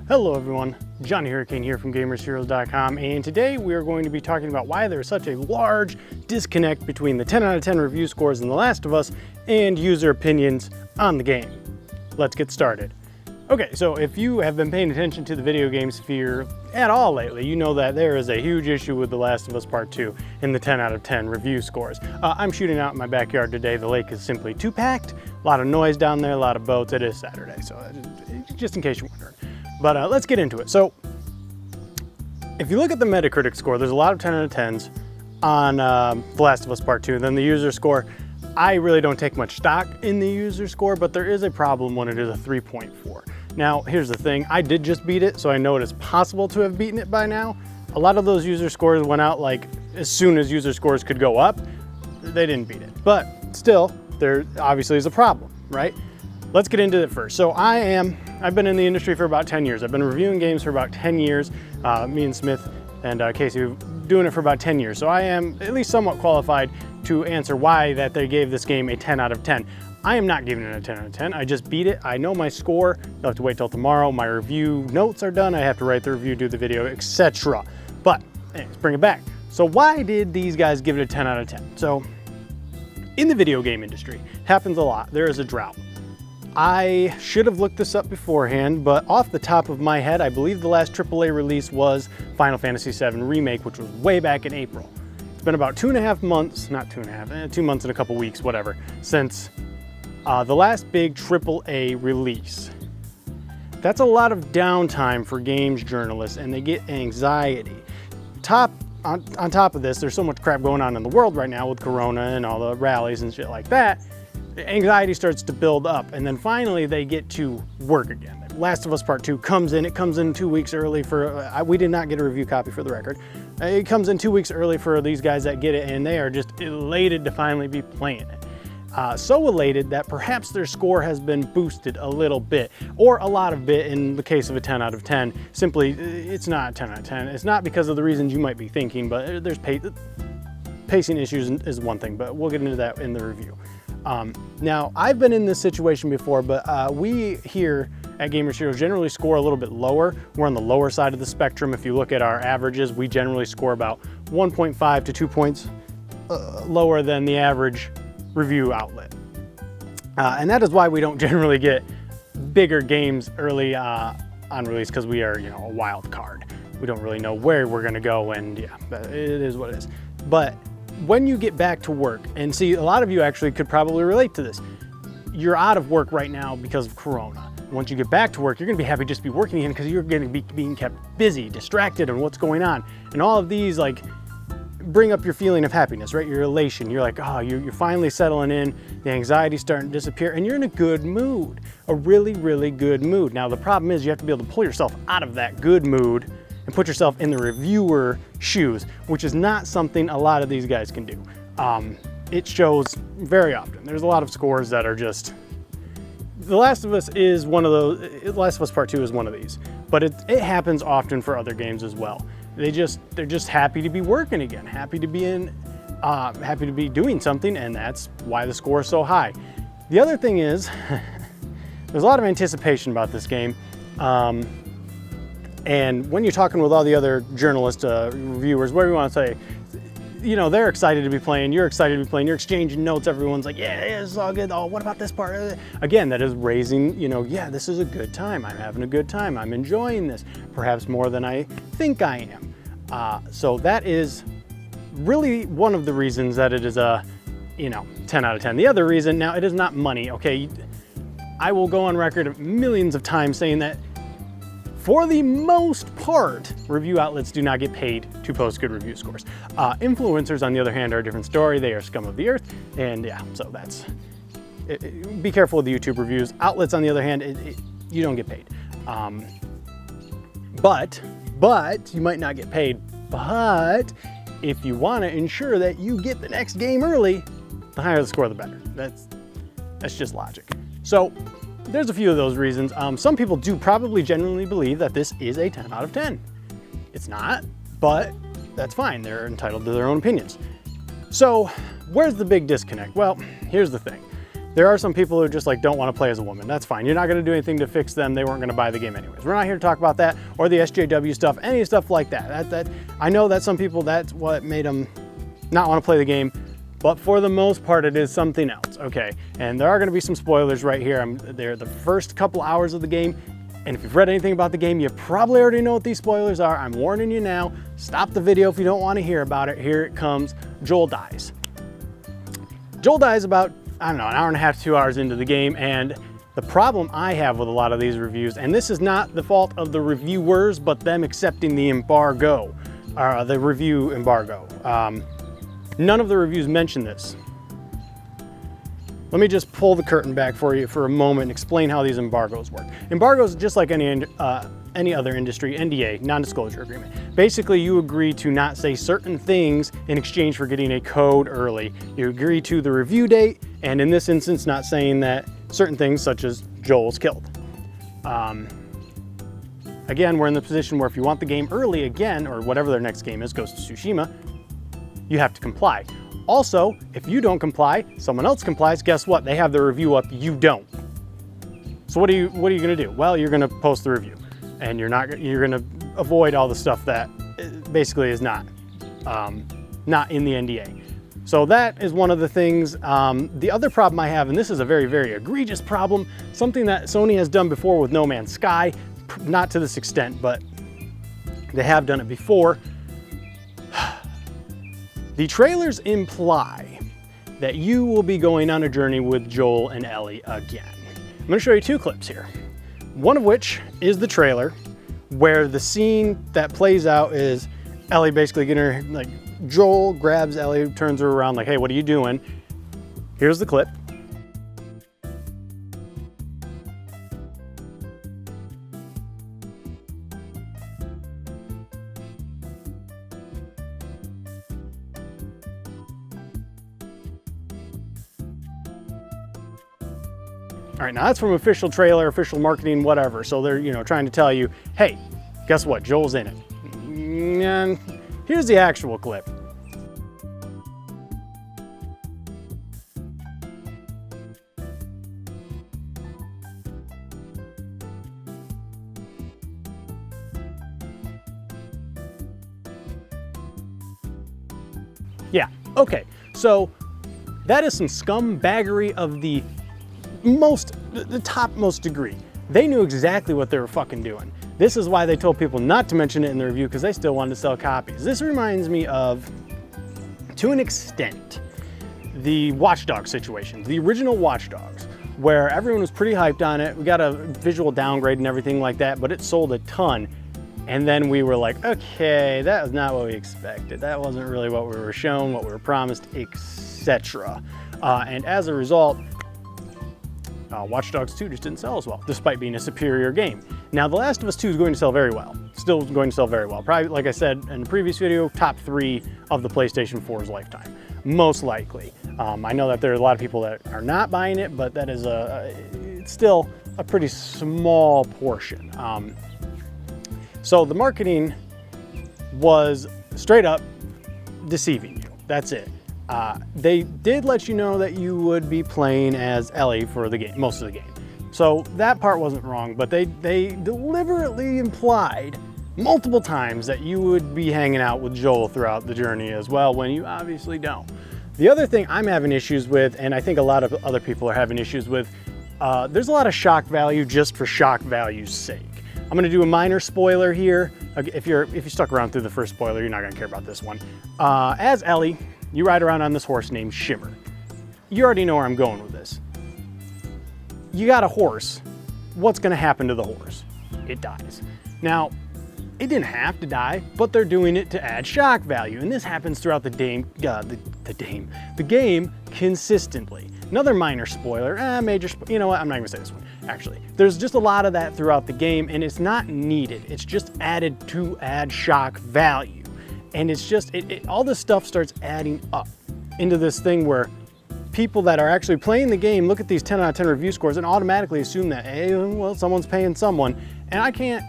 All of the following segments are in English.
Hello everyone, Johnny Hurricane here from GamersHeroes.com, and today we are going to be talking about why there's such a large disconnect between the 10 out of 10 review scores in The Last of Us and user opinions on the game. Let's get started. Okay, so if you have been paying attention to the video game sphere at all lately, you know that there is a huge issue with The Last of Us Part 2 in the 10 out of 10 review scores. I'm shooting out in my backyard today. The lake is simply too packed, a lot of noise down there, a lot of boats. It is Saturday, so just in case you're wondering. But let's get into it. So if you look at the Metacritic score, there's a lot of 10 out of 10s on The Last of Us Part 2. Then the user score, I really don't take much stock in the user score, but there is a problem when it is a 3.4. Now, here's the thing. I did just beat it, so I know it is possible to have beaten it by now. A lot of those user scores went out like as soon as user scores could go up. They didn't beat it, but still, there obviously is a problem, right? Let's get into it first. So I've been in the industry for about 10 years. I've been reviewing games for about 10 years. Me and Smith and Casey have been doing it for about 10 years. So I am at least somewhat qualified to answer why that they gave this game a 10 out of 10. I am not giving it a 10 out of 10. I just beat it. I know my score. You'll have to wait till tomorrow. My review notes are done. I have to write the review, do the video, etc. But let's bring it back. So why did these guys give it a 10 out of 10? So in the video game industry, it happens a lot. There is a drought. I should have looked this up beforehand, but off the top of my head, I believe the last AAA release was Final Fantasy VII Remake, which was way back in April. It's been about 2.5 months, not 2.5, 2 months and a couple weeks, whatever, since the last big AAA release. That's a lot of downtime for games journalists, and they get anxiety. On top of this, there's so much crap going on in the world right now with Corona and all the rallies and shit like that. Anxiety starts to build up, and then finally they get to work again. Last of Us Part 2 comes in. It comes in 2 weeks early for, we did not get a review copy for the record. It comes in 2 weeks early for these guys that get it, and they are just elated to finally be playing it. So elated that perhaps their score has been boosted a little bit, or a lot of bit in the case of a 10 out of 10. Simply, it's not a 10 out of 10. It's not because of the reasons you might be thinking, but there's pacing issues is one thing, but we'll get into that in the review. Now, I've been in this situation before, but we here at Gamers Heroes generally score a little bit lower. We're on the lower side of the spectrum. If you look at our averages, we generally score about 1.5 to 2 points lower than the average review outlet. And that is why we don't generally get bigger games early on release, because we are, a wild card. We don't really know where we're gonna go, and yeah, it is what it is. But when you get back to work, and see, a lot of you actually could probably relate to this. You're out of work right now because of Corona. Once you get back to work, you're gonna be happy just to be working again, because you're gonna be being kept busy, distracted on what's going on. And all of these bring up your feeling of happiness, right? Your elation. You're like, oh, you're finally settling in, the anxiety's starting to disappear, and you're in a good mood, a really, really good mood. Now, the problem is you have to be able to pull yourself out of that good mood and put yourself in the reviewer shoes, which is not something a lot of these guys can do. It shows very often. There's a lot of scores that are just, The Last of Us is one of those, The Last of Us Part 2 is one of these, but it happens often for other games as well. They're just happy to be working again, happy to be doing something, and that's why the score is so high. The other thing is, there's a lot of anticipation about this game. And when you're talking with all the other journalists, reviewers, whatever you want to say, they're excited to be playing, you're excited to be playing, you're exchanging notes, everyone's like, yeah, this is all good, oh, what about this part? Again, that is raising, yeah, this is a good time, I'm having a good time, I'm enjoying this, perhaps more than I think I am. So that is really one of the reasons that it is a, 10 out of 10. The other reason, now, it is not money, okay? I will go on record millions of times saying that for the most part, review outlets do not get paid to post good review scores. Influencers, on the other hand, are a different story. They are scum of the earth, and yeah, so that's, be careful with the YouTube reviews. Outlets, on the other hand, you don't get paid. But you might not get paid, but if you want to ensure that you get the next game early, the higher the score, the better. That's just logic. So there's a few of those reasons. Some people do probably genuinely believe that this is a 10 out of 10. It's not, but that's fine. They're entitled to their own opinions. So where's the big disconnect? Well, here's the thing. There are some people who just like don't want to play as a woman. That's fine. You're not going to do anything to fix them. They weren't going to buy the game anyways. We're not here to talk about that or the SJW stuff, any stuff like that. I know that some people, that's what made them not want to play the game, but for the most part, it is something else. Okay, and there are going to be some spoilers right here. They're the first couple hours of the game, and if you've read anything about the game, you probably already know what these spoilers are. I'm warning you now. Stop the video if you don't want to hear about it. Here it comes. Joel dies. Joel dies about, I don't know, an hour and a half, 2 hours into the game, and the problem I have with a lot of these reviews, and this is not the fault of the reviewers, but them accepting the embargo, the review embargo. None of the reviews mention this. Let me just pull the curtain back for you for a moment and explain how these embargoes work. Embargoes, just like any other industry, NDA, non-disclosure agreement. Basically, you agree to not say certain things in exchange for getting a code early. You agree to the review date, and in this instance, not saying that certain things such as Joel's killed. Again, we're in the position where if you want the game early again, or whatever their next game is, Ghost of Tsushima, you have to comply. Also, if you don't comply, someone else complies, guess what? They have the review up, you don't. So what are you gonna do? Well, you're gonna post the review, and you're gonna avoid all the stuff that basically is not in the NDA. So that is one of the things. The other problem I have, and this is a very, very egregious problem, something that Sony has done before with No Man's Sky, not to this extent, but they have done it before. The trailers imply that you will be going on a journey with Joel and Ellie again. I'm gonna show you two clips here. One of which is the trailer, where the scene that plays out is Ellie basically getting her, like, Joel grabs Ellie, turns her around like, hey, what are you doing? Here's the clip. All right, now that's from official trailer, official marketing, whatever. So they're, trying to tell you, hey, guess what? Joel's in it. And here's the actual clip. Yeah, okay. So that is some scumbaggery of the topmost degree. They knew exactly what they were fucking doing. This is why they told people not to mention it in the review, because they still wanted to sell copies. This reminds me of, to an extent, the Watch Dogs situation, the original Watch Dogs, where everyone was pretty hyped on it. We got a visual downgrade and everything like that, but it sold a ton. And then we were like, okay, that was not what we expected. That wasn't really what we were shown, what we were promised, etc. And as a result, Watch Dogs 2 just didn't sell as well, despite being a superior game. Now, The Last of Us 2 is going to sell very well. Still going to sell very well. Probably, like I said in the previous video, top 3 of the PlayStation 4's lifetime, most likely. I know that there are a lot of people that are not buying it, but that is it's still a pretty small portion. So the marketing was straight up deceiving you. That's it. They did let you know that you would be playing as Ellie for the game, most of the game. So that part wasn't wrong, but they deliberately implied multiple times that you would be hanging out with Joel throughout the journey as well, when you obviously don't. The other thing I'm having issues with, and I think a lot of other people are having issues with, there's a lot of shock value just for shock value's sake. I'm gonna do a minor spoiler here. If you stuck around through the first spoiler, you're not gonna care about this one. As Ellie, you ride around on this horse named Shimmer. You already know where I'm going with this. You got a horse. What's gonna happen to the horse? It dies. Now, it didn't have to die, but they're doing it to add shock value, and this happens throughout the game consistently. Another minor spoiler, you know what, I'm not gonna say this one, actually. There's just a lot of that throughout the game, and it's not needed. It's just added to add shock value. And it's just, all this stuff starts adding up into this thing where people that are actually playing the game look at these 10 out of 10 review scores and automatically assume that, hey, well, someone's paying someone. And I can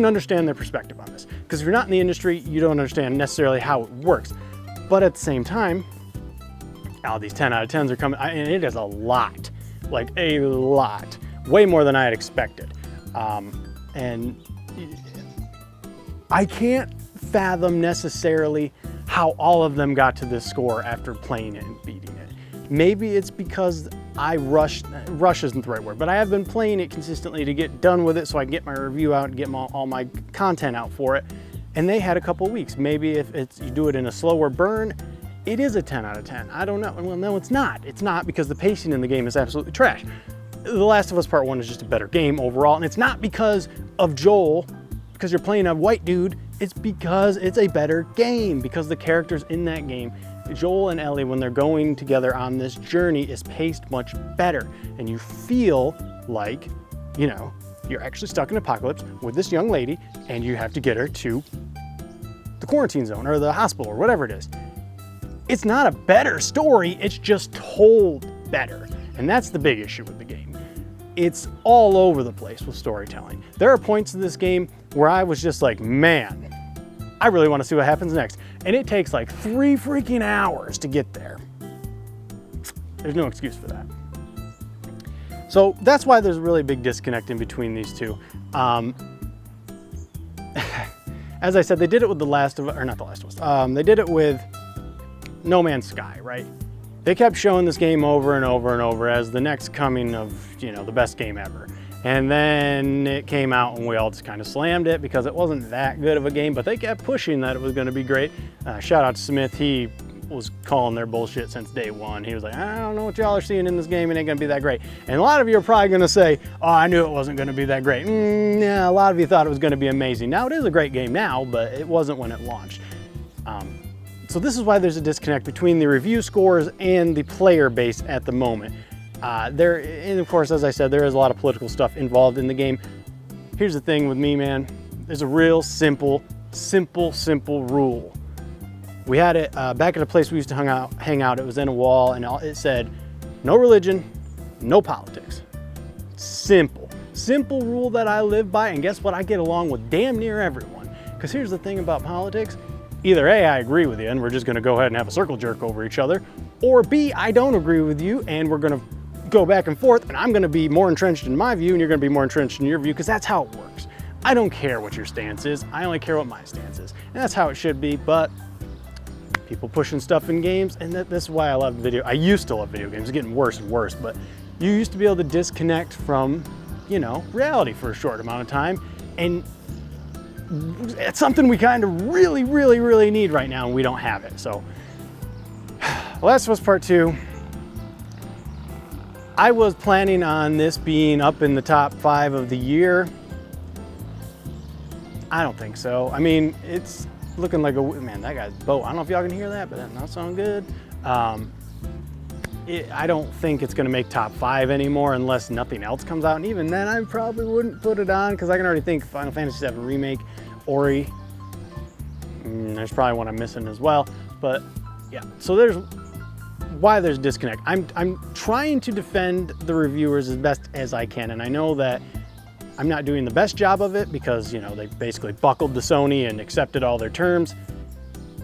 understand their perspective on this. Because if you're not in the industry, you don't understand necessarily how it works. But at the same time, oh, these 10 out of 10s are coming, and it is a lot, like a lot, way more than I had expected. And I can't fathom necessarily how all of them got to this score after playing it and beating it. Maybe it's because I rush isn't the right word, but I have been playing it consistently to get done with it so I can get my review out and get all my content out for it. And they had a couple weeks. Maybe if you do it in a slower burn, it is a 10 out of 10. I don't know. Well, no, it's not. It's not, because the pacing in the game is absolutely trash. The Last of Us Part 1 is just a better game overall, and it's not because of Joel, because you're playing a white dude. It's because it's a better game, because the characters in that game, Joel and Ellie, when they're going together on this journey, is paced much better. And you feel like, you know, you're actually stuck in Apocalypse with this young lady, and you have to get her to the quarantine zone or the hospital or whatever it is. It's not a better story, it's just told better. And that's the big issue with the game. It's all over the place with storytelling. There are points in this game where I was just like, man, I really want to see what happens next. And it takes like 3 freaking hours to get there. There's no excuse for that. So that's why there's a really big disconnect in between these two. As I said, they did it with The Last of Us, or not The Last of Us, they did it with No Man's Sky, right? They kept showing this game over and over and over as the next coming of, you know, the best game ever. And then it came out and we all just kind of slammed it because it wasn't that good of a game, but they kept pushing that it was going to be great. Shout out to Smith. He was calling their bullshit since day one. He was like, I don't know what y'all are seeing in this game. It ain't going to be that great. And a lot of you are probably going to say, oh, I knew it wasn't going to be that great. Yeah, a lot of you thought it was going to be amazing. Now it is a great game now, but it wasn't when it launched. So this is why there's a disconnect between the review scores and the player base at the moment. And of course, as I said, there is a lot of political stuff involved in the game. Here's the thing with me, man. There's a real simple rule. We had it back at a place we used to hang out. It was in a wall, and it said, no religion, no politics. Simple rule that I live by, and guess what? I get along with damn near everyone. Because here's the thing about politics. Either A, I agree with you and we're just gonna go ahead and have a circle jerk over each other, or B, I don't agree with you and we're gonna go back and forth, and I'm gonna be more entrenched in my view and you're gonna be more entrenched in your view, because that's how it works. I don't care what your stance is, I only care what my stance is. And that's how it should be, but people pushing stuff in games, and this is why I used to love video games. It's getting worse and worse, but you used to be able to disconnect from, you know, reality for a short amount of time, and it's something we kind of really need right now, and we don't have it. So Last of Us Part 2, I was planning on this being up in the top 5 of the year. I don't think so. I mean, it's looking like man, that guy's boat. I don't know if y'all can hear that, but that not sound good. I don't think it's gonna make top 5 anymore unless nothing else comes out. And even then, I probably wouldn't put it on, because I can already think Final Fantasy VII Remake, Ori. There's probably one I'm missing as well. But yeah, so there's why there's disconnect. I'm trying to defend the reviewers as best as I can, and I know that I'm not doing the best job of it because, you know, they basically buckled to Sony and accepted all their terms.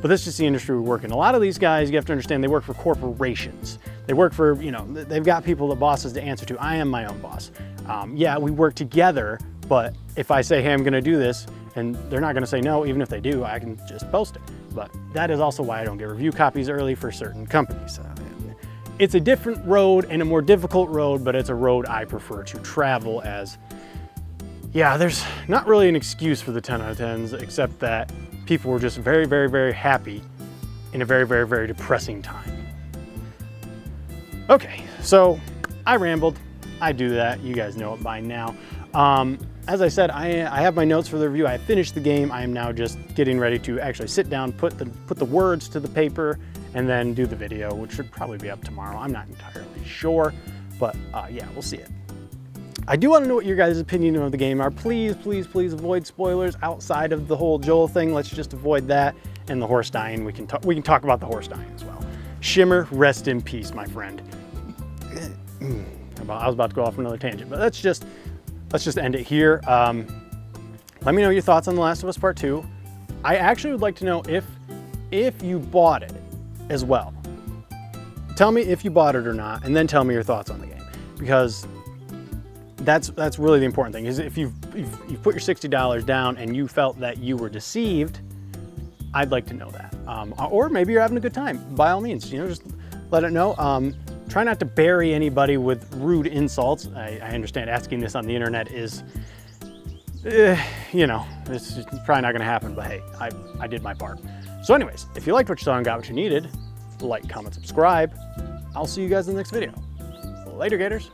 But that's just the industry we work in. A lot of these guys, you have to understand, they work for corporations. They work for, you know, they've got people, the bosses to answer to. I am my own boss. Yeah, we work together, but if I say, hey, I'm gonna do this, and they're not gonna say no, even if they do, I can just post it. But that is also why I don't get review copies early for certain companies. It's a different road and a more difficult road, but it's a road I prefer to travel, as, yeah, there's not really an excuse for the 10 out of 10s, except that people were just very happy in a very depressing time. Okay, so I rambled. I do that. You guys know it by now. As I said, I have my notes for the review. I finished the game. I am now just getting ready to actually sit down, put the words to the paper, and then do the video, which should probably be up tomorrow. I'm not entirely sure, but yeah, we'll see it. I do want to know what your guys' opinion of the game are. Please avoid spoilers outside of the whole Joel thing. Let's just avoid that, and the horse dying. We can talk about the horse dying as well. Shimmer, rest in peace, my friend. I was about to go off on another tangent, but let's just end it here. Let me know your thoughts on The Last of Us Part 2. I actually would like to know if you bought it as well. tell me if you bought it or not, and then tell me your thoughts on the game, because that's really the important thing. Is if you've put your $60 down and you felt that you were deceived, I'd like to know that. Or maybe you're having a good time. By all means, just let it know. Try not to bury anybody with rude insults. I understand asking this on the internet is, it's probably not gonna happen, but hey, I did my part. So anyways, if you liked what you saw and got what you needed, like, comment, subscribe. I'll see you guys in the next video. Later, Gators.